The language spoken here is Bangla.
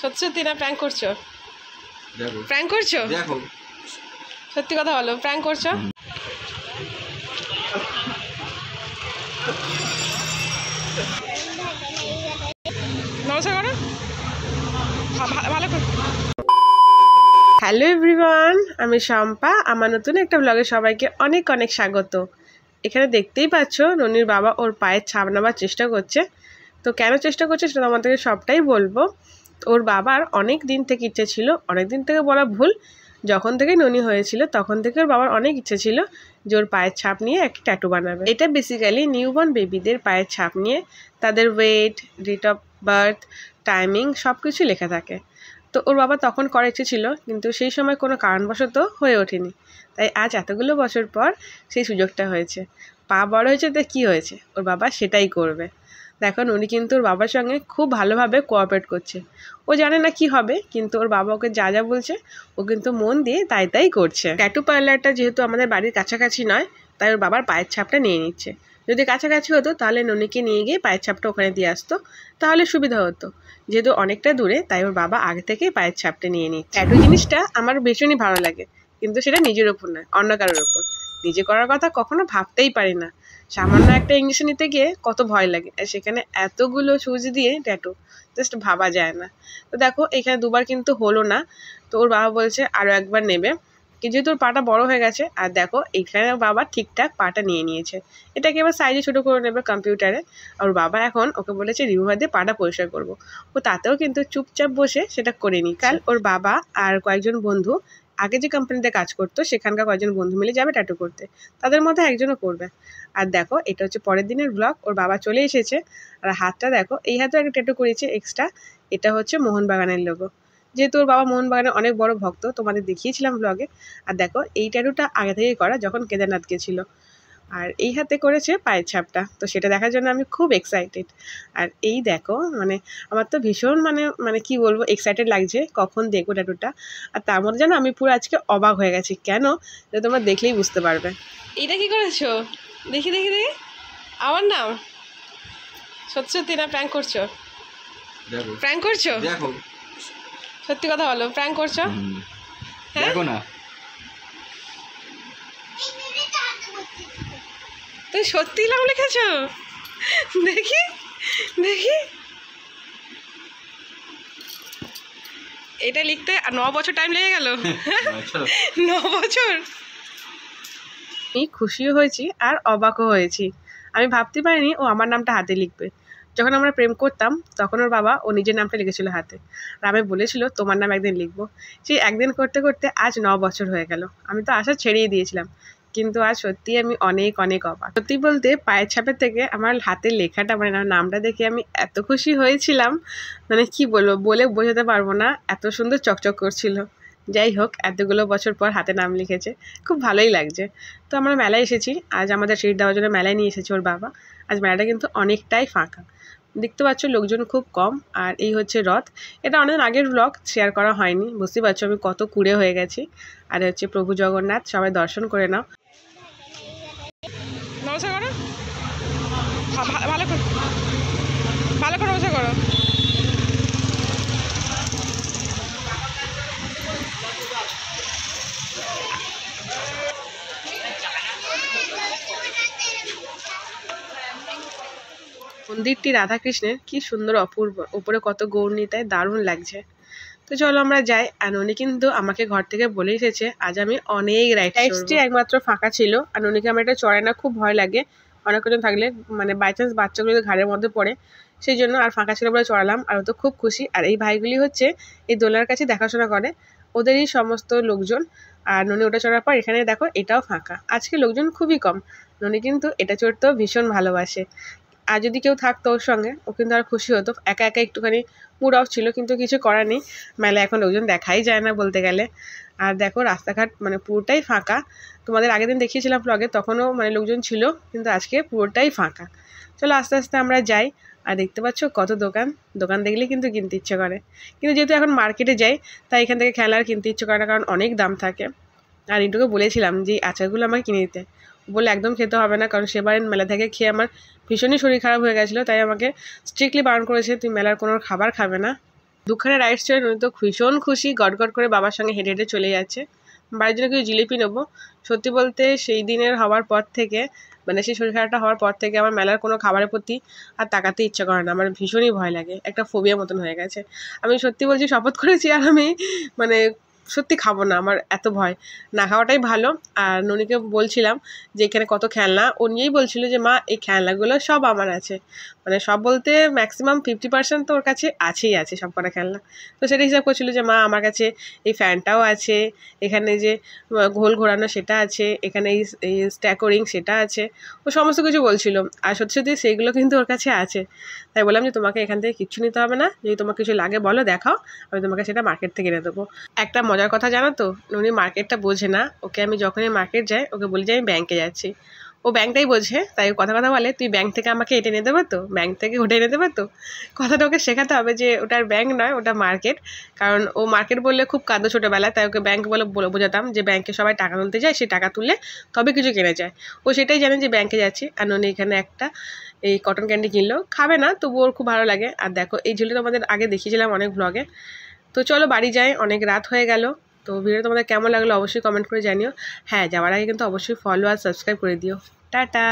সত্যি সত্যি না প্র্যাঙ্ক করছো? দেখো প্র্যাঙ্ক করছো? দেখো সত্যি কথা বলো, প্র্যাঙ্ক করছো? নমস্কার করো, ভালো করো। হ্যালো এভরিওয়ান, আমি শম্পা। আমার নতুন একটা ব্লগে সবাইকে অনেক অনেক স্বাগত। এখানে দেখতেই পাচ্ছ ননির বাবা ওর পায়ের ছাপ নেওয়ার চেষ্টা করছে। তো কেন চেষ্টা করছে সেটা আমাদেরকে সবটাই বলবো। ওর বাবার অনেক দিন থেকে ইচ্ছে ছিল, অনেক দিন থেকে বলা ভুল, যখন থেকে ননি হয়েছিল তখন থেকে ওর বাবার অনেক ইচ্ছে ছিল যে ওর পায়ের ছাপ নিয়ে একটা ট্যাটু বানাবে। এটা বেসিক্যালি নিউবর্ন বেবিদের পায়ের ছাপ নিয়ে তাদের weight, date of birth, timing সব কিছু লেখা থাকে। তো ওর বাবা তখন করার ইচ্ছে ছিল, কিন্তু সেই সময় কোনো কারণবশত হয়ে ওঠেনি। তাই আজ এতগুলো বছর পর সেই সুযোগটা হয়েছে। পা বড় হয়েছে, তো কী হয়েছে, ওর বাবা সেটাই করবে। দেখো ননি কিন্তু ওর বাবার সঙ্গে খুব ভালোভাবে কোঅপারেট করছে। ও জানে না কি হবে, কিন্তু ওর বাবা ওকে যা যা বলছে ও কিন্তু মন দিয়ে তাই তাই করছে। ট্যাটু পার্লারটা যেহেতু আমাদের বাড়ির কাছাকাছি নয়, তাই ওর বাবার পায়ের ছাপটা নিয়ে নিচ্ছে। যদি কাছাকাছি হতো তাহলে ননিকে নিয়ে গিয়ে পায়ের ছাপটা ওখানে দিয়ে আসতো, তাহলে সুবিধা হতো। যেহেতু অনেকটা দূরে, তাই ওর বাবা আগে থেকেই পায়ের ছাপটা নিয়ে নিচ্ছে। ট্যাটু জিনিসটা আমার ভীষণই ভালো লাগে, কিন্তু সেটা নিজের ওপর নয়, অন্য কারোর ওপর। নিজে করার কথা কখনো ভাবতেই পারি না। সামান্য একটা ইঞ্জেকশন নিতে গিয়ে কত ভয় লাগে, আর সেখানে এতগুলো সুচ দিয়ে ট্যাটু, জাস্ট ভাবা যায় না। তো দেখো এখানে দুবার কিন্তু হলো না, তো ওর বাবা বলছে আরও একবার নেবে। যেহেতু ওর পাটা বড় হয়ে গেছে, আর দেখো এইখানে বাবা ঠিকঠাক পাটা নিয়ে নিয়েছে। এটাকে এবার সাইজে ছোটো করে নেবে কম্পিউটারে। আর ওর বাবা এখন ওকে বলেছে রিমুভার দিয়ে পাটা পরিষ্কার করবো। ও তাতেও কিন্তু চুপচাপ বসে সেটা করে নি। কাল ওর বাবা আর কয়েকজন বন্ধু আগে যে কোম্পানিতে কাজ করতো সেখানকার কয়েকজন বন্ধু মিলে যাবে ট্যাটু করতে, তাদের মধ্যে একজনও করবে। আর দেখো এটা হচ্ছে পরের দিনের ব্লগ। ওর বাবা চলে এসেছে, আর হাতটা দেখো, এই হাতেও একটা ট্যাটু করেছে এক্সট্রা। এটা হচ্ছে মোহনবাগানের লোগো। যেহেতু ওর বাবা মোহনবাগানের অনেক বড় ভক্ত, তোমাদের দেখিয়েছিলাম ব্লগে। আর দেখো এই ট্যাটুটা আগে থেকেই করা, যখন কেদারনাথ গেছিলো। আর এই হাতে করেছে পায়ের ছাপটা, তো সেটা দেখার জন্য আমি খুব এক্সাইটেড। আর এই দেখো মানে আমার তো ভীষণ মানে কি বলবো, এক্সাইটেড লাগছে কখন দেখবো ট্যাটুটা। আর তার মধ্যে যেন আমি পুরো আজকে অবাক হয়ে গেছি। কেন, তোমরা দেখলেই বুঝতে পারবে। এইটা কি করেছো? দেখি দেখি দেখি। আমার নাম? সত্যি সত্যি না প্র্যাঙ্ক করছো? দেখো প্র্যাঙ্ক করছো? দেখো সত্যি কথা বলো, প্র্যাঙ্ক করছো? হ্যাঁ দেখো না, তুমি সত্যি নাম লিখেছো? দেখি দেখি। এটা লিখতে 9 বছর টাইম লেগে গেল। 9 বছর। আমি খুশিও হয়েছি আর অবাকও হয়েছি। আমি ভাবতে পারিনি ও আমার নামটা হাতে লিখবে। যখন আমরা প্রেম করতাম তখন ওর বাবা ও নিজের নামটা লিখেছিল হাতে, আর আমি বলেছিল তোমার নাম একদিন লিখবো। সেই একদিন করতে করতে আজ 9 বছর হয়ে গেল। আমি তো আশা ছেড়েই দিয়েছিলাম, কিন্তু আজ সত্যি আমি অনেক অনেক অবাক। সত্যি বলতে পায়ের ছাপের থেকে আমার হাতের লেখাটা মানে নামটা দেখে আমি এত খুশি হয়েছিলাম, মানে কি বলবো, বলে বোঝাতে পারবো না, এত সুন্দর চকচক করছিল। যাই হোক, এতগুলো বছর পর হাতে নাম লিখেছে, খুব ভালোই লাগছে। তো আমরা মেলায় এসেছি, আজ আমাদের ট্রিট দেওয়ার জন্য মেলায় নিয়ে এসেছে ওর বাবা। আজ মেলাটা কিন্তু অনেকটাই ফাঁকা, দেখতে পাচ্ছ লোকজন খুব কম। আর এই হচ্ছে রথ। এটা অনেক আগের ব্লগ, শেয়ার করা হয়নি, বুঝতে পারছো আমি কত কুড়ে হয়ে গেছি। আর হচ্ছে প্রভু জগন্নাথ, সবাই দর্শন করে নাও। নমস্কার করো, ভালো করো, ভালো করে নমস্কার করো। মন্দিরটি রাধাকৃষ্ণের, কি সুন্দর অপূর্ব, উপরে কত গৌরনীতায়, দারুণ লাগছে। তো চলো আমরা যাই। আর ননি কিন্তু আমাকে ঘর থেকে বলে এসেছে আজ আমি অনেক রাইডসটি একমাত্র ফাঁকা ছিল। আর ননিকে আমার এটা চড়ে না, খুব ভয় লাগে অনেকজন থাকলে, মানে বাই চান্স বাচ্চাগুলো ঘাড়ের মধ্যে পড়ে, সেই জন্য। আর ফাঁকা ছিল বলে চড়ালাম, আর ও তো খুব খুশি। আর এই ভাইগুলি হচ্ছে এই দোলার কাছে দেখাশোনা করে, ওদেরই সমস্ত লোকজন। আর ননি ওটা চড়ার পর এখানে দেখো এটাও ফাঁকা, আজকে লোকজন খুবই কম। ননি কিন্তু এটা চড়তেও ভীষণ ভালোবাসে। আর যদি কেউ থাকতো ওর সঙ্গে, ও কিন্তু আর খুশি হতো। একা একা একটুখানি মুড অফ ছিল, কিন্তু কিছু করার নেই, মেলায় এখন লোকজন দেখাই যায় না বলতে গেলে। আর দেখো রাস্তাঘাট মানে পুরোটাই ফাঁকা। তোমাদের আগের দিন দেখিয়েছিলাম ব্লগে, তখনও মানে লোকজন ছিল, কিন্তু আজকে পুরোটাই ফাঁকা। চলো আস্তে আস্তে আমরা যাই। আর দেখতে পাচ্ছ কত দোকান, দোকান দেখলে কিন্তু কিনতে ইচ্ছে করে। কিন্তু যেহেতু এখন মার্কেটে যাই, তাই এখান থেকে খেলা আর কিনতে ইচ্ছে করে না, কারণ অনেক দাম থাকে। আর রিন্টুকে বলেছিলাম যে এই আচারগুলো আমাকে কিনে দিতে, বলে একদম খেতে হবে না, কারণ সেবার মেলা থেকে খেয়ে আমার ভীষণই শরীর খারাপ হয়ে গেছিলো। তাই আমাকে স্ট্রিক্টলি বারণ করেছে তুই মেলার কোনো খাবার খাবে না। দুখানে রাইডস ছিল, ননি তো ভীষণ খুশি, গড়গড় করে বাবার সঙ্গে হেঁটে হেঁটে চলে যাচ্ছে। বাড়ির জন্য কিছু জিলিপি নেবো। সত্যি বলতে সেই দিনের হওয়ার পর থেকে, মানে সেই শরীর খারাপটা হওয়ার পর থেকে আমার মেলার কোনো খাবারের প্রতি আর তাকাতে ইচ্ছা করে না। আমার ভীষণই ভয় লাগে, একটা ফোবিয়া মতন হয়ে গেছে। আমি সত্যি বলছি, শপথ করেছি আর আমি মানে সত্যি খাবো না, আমার এত ভয়। না খাওয়াটাই ভালো। আর ননিকে বলছিলাম যে এখানে কত খেলনা, ও নিয়েই বলছিল যে মা এই খেলনাগুলো সব আমার আছে। মানে সব বলতে ম্যাক্সিমাম 50% তো ওর কাছে আছেই আছে সব কটা খেলনা। তো সেটা হিসাব করছিল যে মা আমার কাছে এই ফ্যানটাও আছে, এখানে যে ঘোল ঘোরানো সেটা আছে, এখানে এই স্ট্যাকোরিং সেটা আছে, ও সমস্ত কিছু বলছিল। আর সত্যি সত্যি সেইগুলো কিন্তু ওর কাছে আছে। তাই বললাম যে তোমাকে এখান থেকে কিচ্ছু নিতে হবে না, যদি তোমার কিছু লাগে বলো, দেখাও, আমি তোমাকে সেটা মার্কেট থেকে এনে দেবো। একটা মজার কথা জানো তো, উনি মার্কেটটা বোঝে না। ওকে আমি যখনই মার্কেট যাই ওকে বলি যে আমি ব্যাংকে যাচ্ছি, ও ব্যাংকটাই বোঝে। তাই কথা কথা বলে, তুই ব্যাংক থেকে আমাকে এটা এনে দেবে তো, ব্যাংক থেকে ওটা এনে দেবে তো। কথাটা ওকে শেখাতে হবে যে ওটার ব্যাংক নয়, ওটা মার্কেট। কারণ ও মার্কেট বললে খুব কাঁদো ছোটোবেলায়, তাই ওকে ব্যাংক বলে বোঝাতাম যে ব্যাংকে সবাই টাকা তুলতে যায়, সেই টাকা তুললে তবে কিছু কেনা যায়। ও সেটাই জানে যে ব্যাংকে যাচ্ছি। আর ননি এখানে একটা এই কটন ক্যান্ডি কিনলো, খাবে না, তবু ওর খুব ভালো লাগে। আর দেখো এই ঝুলি তোমাদের আগে দেখিয়েছিলাম অনেক ব্লগে। তো চলো বাড়ি যাই, অনেক রাত হয়ে গেল। তো ভিডিও তোমাদের কেমন লাগলো অবশ্যই কমেন্ট করে জানিও। হ্যাঁ, যাওয়ার আগে কিন্তু অবশ্যই ফলো আর সাবস্ক্রাইব করে দিও। টাটা।